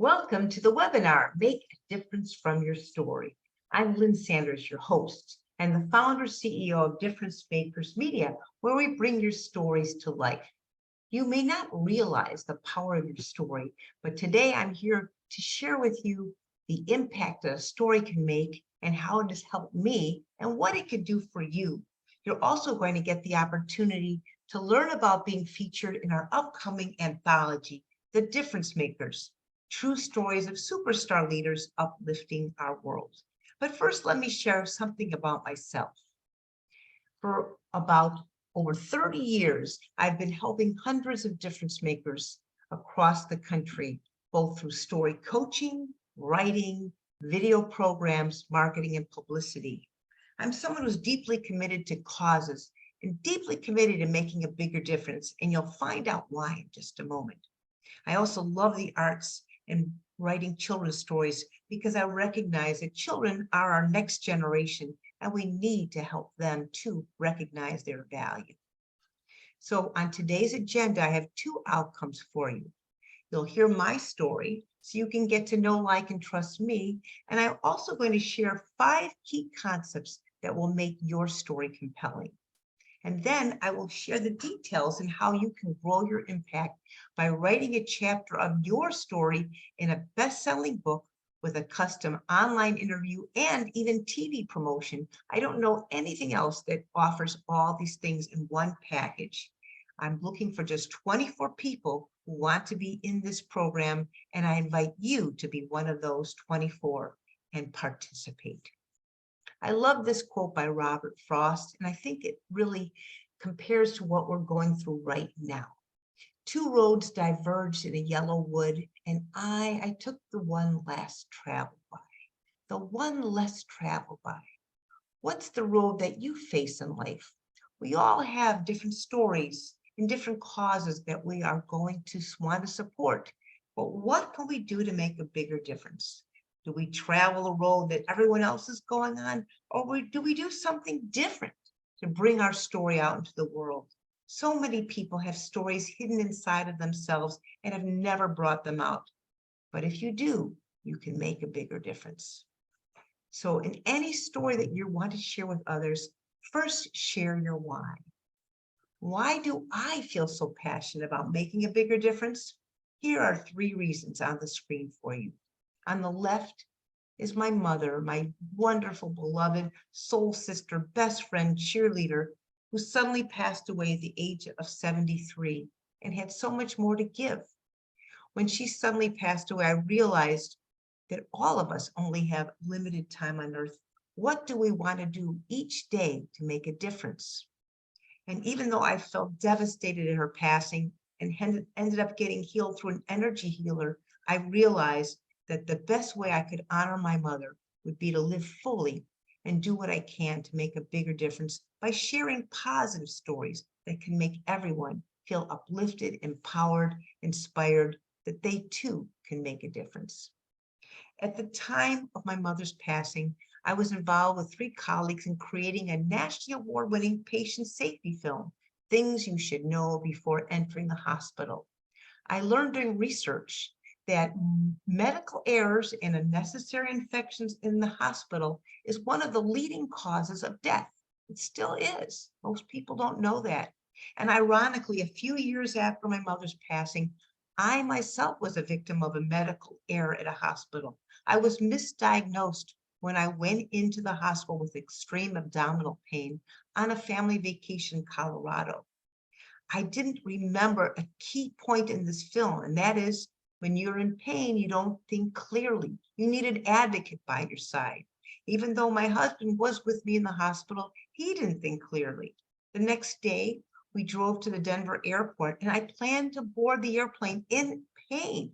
Welcome to the webinar, Make a Difference from Your Story. I'm Lynn Sanders, your host, and the founder CEO of Difference Makers Media, where we bring your stories to life. You may not realize the power of your story, but today I'm here to share with you the impact that a story can make and how it has helped me and what it could do for you. You're also going to get the opportunity to learn about being featured in our upcoming anthology, The Difference Makers. True stories of superstar leaders uplifting our world. But first, let me share something about myself. For about over 30 years, I've been helping hundreds of difference makers across the country, both through story coaching, writing, video programs, marketing, and publicity. I'm someone who's deeply committed to causes and deeply committed to making a bigger difference, and you'll find out why in just a moment. I also love the arts and writing children's stories because I recognize that children are our next generation and we need to help them to recognize their value. So on today's agenda, I have two outcomes for you. You'll hear my story so you can get to know, like, and trust me. And I'm also going to share 5 key concepts that will make your story compelling. And then I will share the details and how you can grow your impact by writing a chapter of your story in a best-selling book with a custom online interview and even TV promotion. I don't know anything else that offers all these things in one package. I'm looking for just 24 people who want to be in this program, and I invite you to be one of those 24 and participate. I love this quote by Robert Frost, and I think it really compares to what we're going through right now. 2 roads diverged in a yellow wood, and I took the one less traveled by. The one less traveled by. What's the road that you face in life? We all have different stories and different causes that we are going to want to support. But what can we do to make a bigger difference? Do we travel a road that everyone else is going on, or do we do something different to bring our story out into the world? So many people have stories hidden inside of themselves and have never brought them out. But if you do, you can make a bigger difference. So in any story that you want to share with others, first share your why. Why do I feel so passionate about making a bigger difference? Here are 3 reasons on the screen for you. On the left is my mother, my wonderful, beloved soul sister, best friend, cheerleader, who suddenly passed away at the age of 73 and had so much more to give. When she suddenly passed away, I realized that all of us only have limited time on earth. What do we want to do each day to make a difference? And even though I felt devastated at her passing and ended up getting healed through an energy healer, I realized that the best way I could honor my mother would be to live fully and do what I can to make a bigger difference by sharing positive stories that can make everyone feel uplifted, empowered, inspired, that they too can make a difference. At the time of my mother's passing, I was involved with 3 colleagues in creating a nationally award-winning patient safety film, Things You Should Know Before Entering the Hospital. I learned during research that medical errors and unnecessary infections in the hospital is one of the leading causes of death. It still is. Most people don't know that. And ironically, a few years after my mother's passing, I myself was a victim of a medical error at a hospital. I was misdiagnosed when I went into the hospital with extreme abdominal pain on a family vacation in Colorado. I didn't remember a key point in this film, and that is, when you're in pain, you don't think clearly. You need an advocate by your side. Even though my husband was with me in the hospital, he didn't think clearly. The next day, we drove to the Denver airport, and I planned to board the airplane in pain.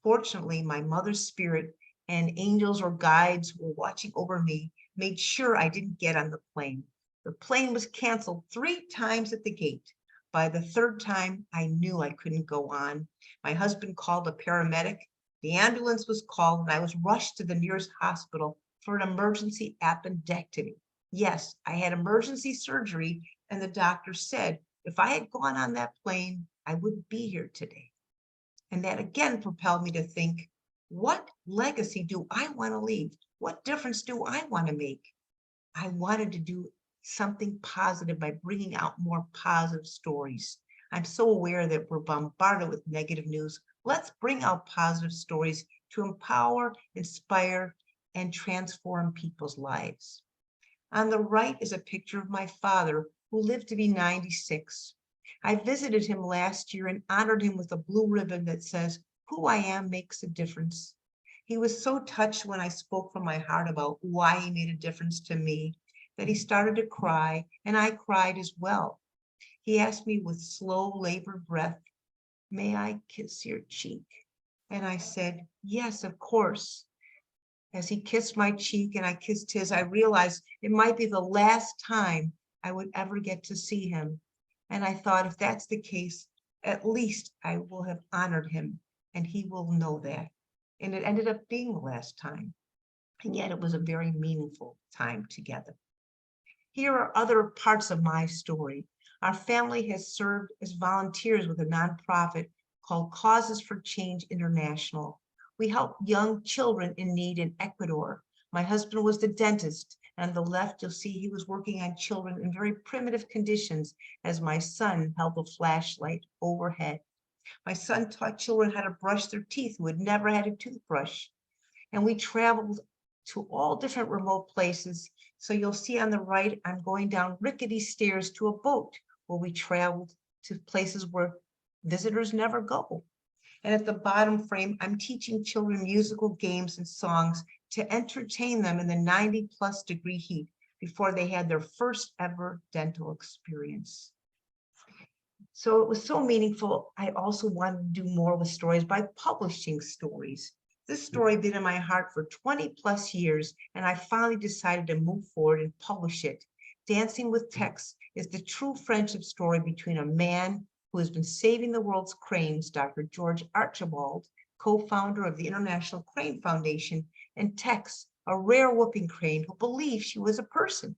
Fortunately, my mother's spirit and angels or guides were watching over me, made sure I didn't get on the plane. The plane was canceled 3 times at the gate. By the 3rd time, I knew I couldn't go on. My husband called a paramedic. The ambulance was called, and I was rushed to the nearest hospital for an emergency appendectomy. Yes, I had emergency surgery, and the doctor said if I had gone on that plane, I wouldn't be here today. And that again propelled me to think, What legacy do I want to leave? What difference do I want to make? I wanted to do something positive by bringing out more positive stories. I'm so aware that we're bombarded with negative news. Let's bring out positive stories to empower, inspire, and transform people's lives. On the right is a picture of my father, who lived to be 96. I visited him last year and honored him with a blue ribbon that says, "Who I am makes a difference." He was so touched when I spoke from my heart about why he made a difference to me that he started to cry, and I cried as well. He asked me with slow, labored breath, "May I kiss your cheek?" And I said, "Yes, of course." As he kissed my cheek and I kissed his, I realized it might be the last time I would ever get to see him. And I thought, if that's the case, at least I will have honored him and he will know that. And it ended up being the last time. And yet it was a very meaningful time together. Here are other parts of my story. Our family has served as volunteers with a nonprofit called Causes for Change International. We help young children in need in Ecuador. My husband was the dentist. And on the left, you'll see he was working on children in very primitive conditions as my son held a flashlight overhead. My son taught children how to brush their teeth who had never had a toothbrush. And we traveled to all different remote places. So you'll see on the right, I'm going down rickety stairs to a boat where we traveled to places where visitors never go. And at the bottom frame, I'm teaching children musical games and songs to entertain them in the 90+ degree heat before they had their first ever dental experience. So it was so meaningful. I also wanted to do more with stories by publishing stories. This story been in my heart for 20+ years, and I finally decided to move forward and publish it. Dancing with Tex is the true friendship story between a man who has been saving the world's cranes, Dr. George Archibald, co-founder of the International Crane Foundation, and Tex, a rare whooping crane who believed she was a person.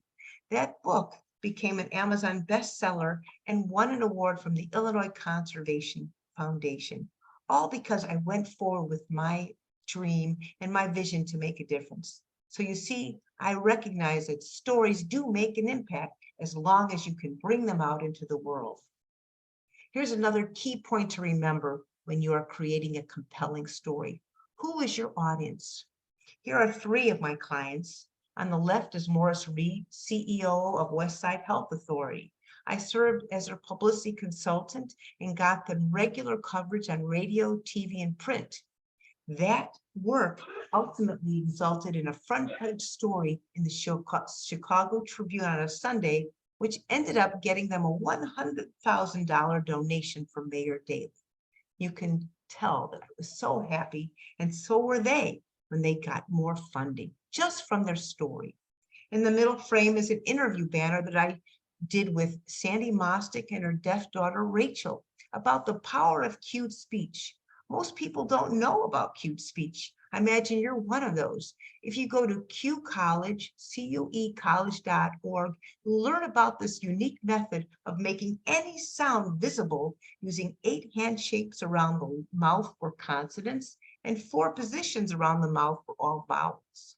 That book became an Amazon bestseller and won an award from the Illinois Conservation Foundation, all because I went forward with my dream and my vision to make a difference. So you see, I recognize that stories do make an impact as long as you can bring them out into the world. Here's another key point to remember when you are creating a compelling story. Who is your audience? Here are 3 of my clients. On the left is Morris Reed, CEO of Westside Health Authority. I served as their publicity consultant and got them regular coverage on radio, TV, and print. That work ultimately resulted in a front page story in the Chicago Tribune on a Sunday, which ended up getting them a $100,000 donation from Mayor Daley. You can tell that I was so happy, and so were they when they got more funding just from their story. In the middle frame is an interview banner that I did with Sandy Mostick and her deaf daughter, Rachel, about the power of cued speech. Most people don't know about cued speech. I imagine you're one of those. If you go to Q College, cuecollege.org, you'll learn about this unique method of making any sound visible using 8 hand shapes around the mouth for consonants and 4 positions around the mouth for all vowels.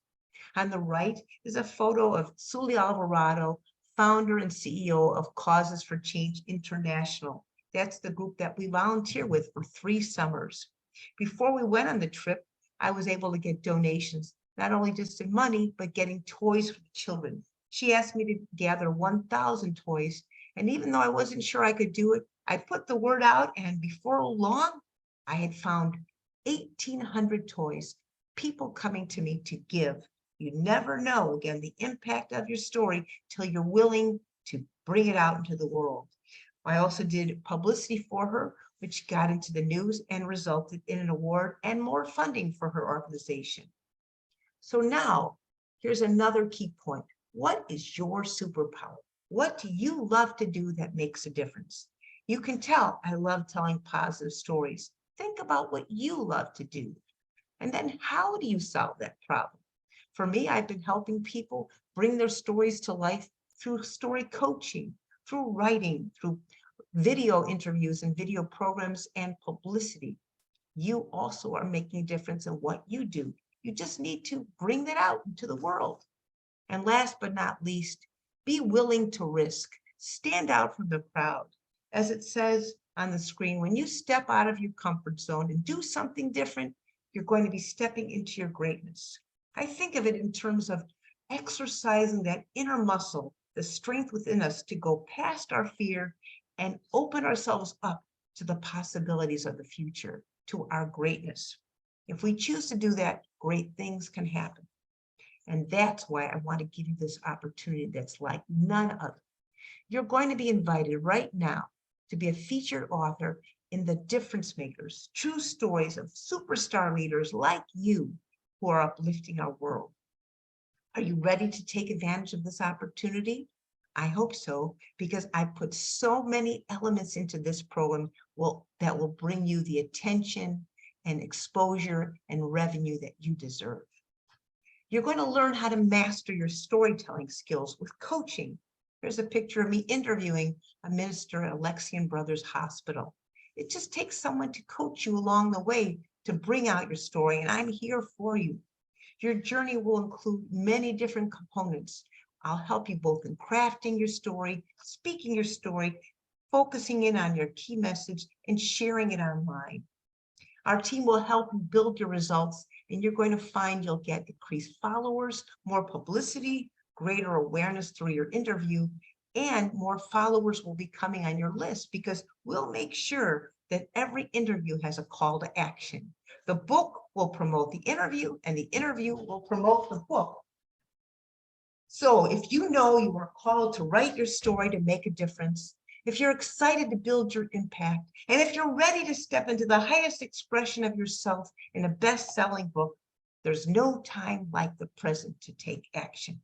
On the right is a photo of Sully Alvarado, founder and CEO of Causes for Change International. That's the group that we volunteer with for 3 summers. Before we went on the trip, I was able to get donations, not only just in money, but getting toys for the children. She asked me to gather 1,000 toys. And even though I wasn't sure I could do it, I put the word out, and before long, I had found 1,800 toys, people coming to me to give. You never know, again, the impact of your story till you're willing to bring it out into the world. I also did publicity for her, which got into the news and resulted in an award and more funding for her organization. So now, here's another key point. What is your superpower? What do you love to do that makes a difference? You can tell I love telling positive stories. Think about what you love to do. And then how do you solve that problem? For me, I've been helping people bring their stories to life through story coaching, through writing, through video interviews and video programs and publicity. You also are making a difference in what you do. You just need to bring that out into the world. And last but not least, be willing to risk. Stand out from the crowd. As it says on the screen, when you step out of your comfort zone and do something different, you're going to be stepping into your greatness. I think of it in terms of exercising that inner muscle, the strength within us to go past our fear and open ourselves up to the possibilities of the future, to our greatness. If we choose to do that, great things can happen. And that's why I want to give you this opportunity that's like none other. You're going to be invited right now to be a featured author in The Difference Makers, true stories of superstar leaders like you who are uplifting our world. Are you ready to take advantage of this opportunity? I hope so, because I put so many elements into this program that will bring you the attention and exposure and revenue that you deserve. You're going to learn how to master your storytelling skills with coaching. Here's a picture of me interviewing a minister at Alexian Brothers Hospital. It just takes someone to coach you along the way to bring out your story, and I'm here for you. Your journey will include many different components. I'll help you both in crafting your story, speaking your story, focusing in on your key message, and sharing it online. Our team will help you build your results, and you're going to find you'll get increased followers, more publicity, greater awareness through your interview, and more followers will be coming on your list because we'll make sure that every interview has a call to action. The book will promote the interview, and the interview will promote the book. So if you know you are called to write your story to make a difference, if you're excited to build your impact, and if you're ready to step into the highest expression of yourself in a best-selling book, there's no time like the present to take action.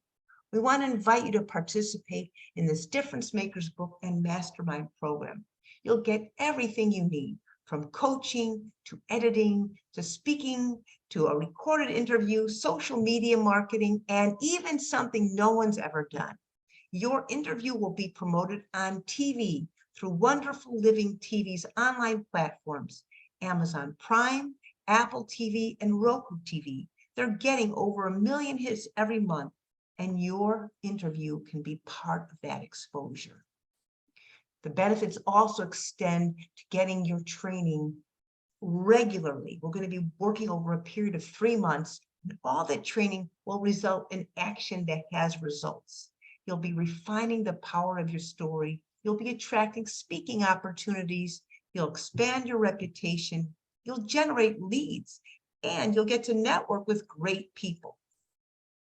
We want to invite you to participate in this Difference Makers book and mastermind program. You'll get everything you need, from coaching to editing to speaking to a recorded interview, social media marketing, and even something no one's ever done. Your interview will be promoted on TV through Wonderful Living TV's online platforms, Amazon Prime, Apple TV, and Roku TV. They're getting over 1 million hits every month, and your interview can be part of that exposure. The benefits also extend to getting your training regularly. We're going to be working over a period of 3 months, and all that training will result in action that has results. You'll be refining the power of your story. You'll be attracting speaking opportunities. You'll expand your reputation. You'll generate leads, and you'll get to network with great people.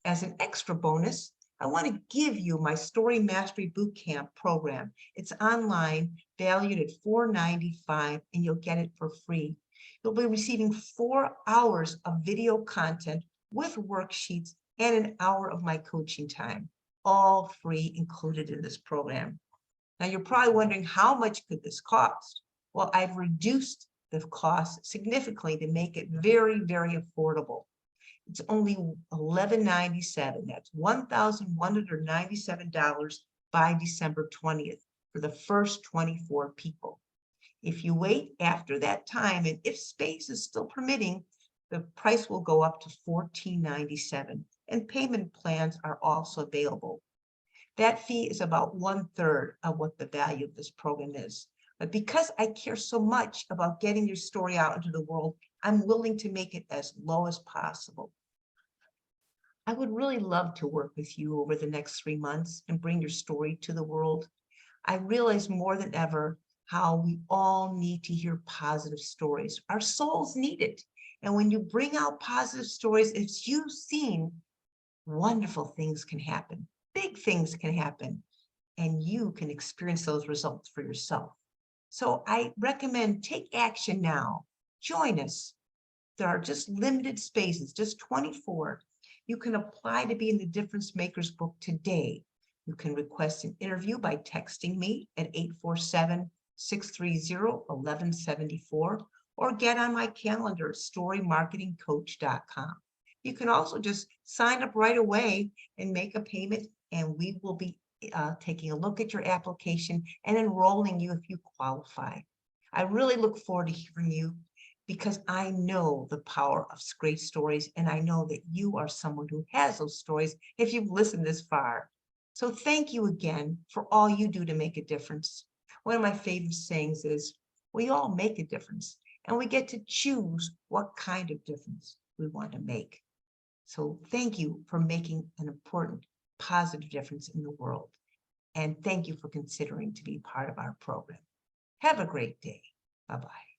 As an extra bonus, I want to give you my Story Mastery Bootcamp program. It's online, valued at $495, and you'll get it for free. You'll be receiving 4 hours of video content with worksheets and an hour of my coaching time, all free included in this program. Now, you're probably wondering, how much could this cost? Well, I've reduced the cost significantly to make it very, very affordable. It's only $11.97. That's $1,197 by December 20th for the first 24 people. If you wait after that time, and if space is still permitting, the price will go up to $14.97, and payment plans are also available. That fee is about 1/3 of what the value of this program is. But because I care so much about getting your story out into the world, I'm willing to make it as low as possible. I would really love to work with you over the next 3 months and bring your story to the world. I realize more than ever how we all need to hear positive stories. Our souls need it. And when you bring out positive stories, as you've seen, wonderful things can happen. Big things can happen, and you can experience those results for yourself. So I recommend take action now. Join us. There are just limited spaces, just 24. You can apply to be in the Difference Makers book today. You can request an interview by texting me at 847-630-1174 or get on my calendar at storymarketingcoach.com. You can also just sign up right away and make a payment, and we will be taking a look at your application and enrolling you if you qualify. I really look forward to hearing you. because I know the power of great stories, and I know that you are someone who has those stories if you've listened this far. So thank you again for all you do to make a difference. One of my favorite sayings is, we all make a difference, and we get to choose what kind of difference we want to make. So thank you for making an important, positive difference in the world. And thank you for considering to be part of our program. Have a great day. Bye-bye.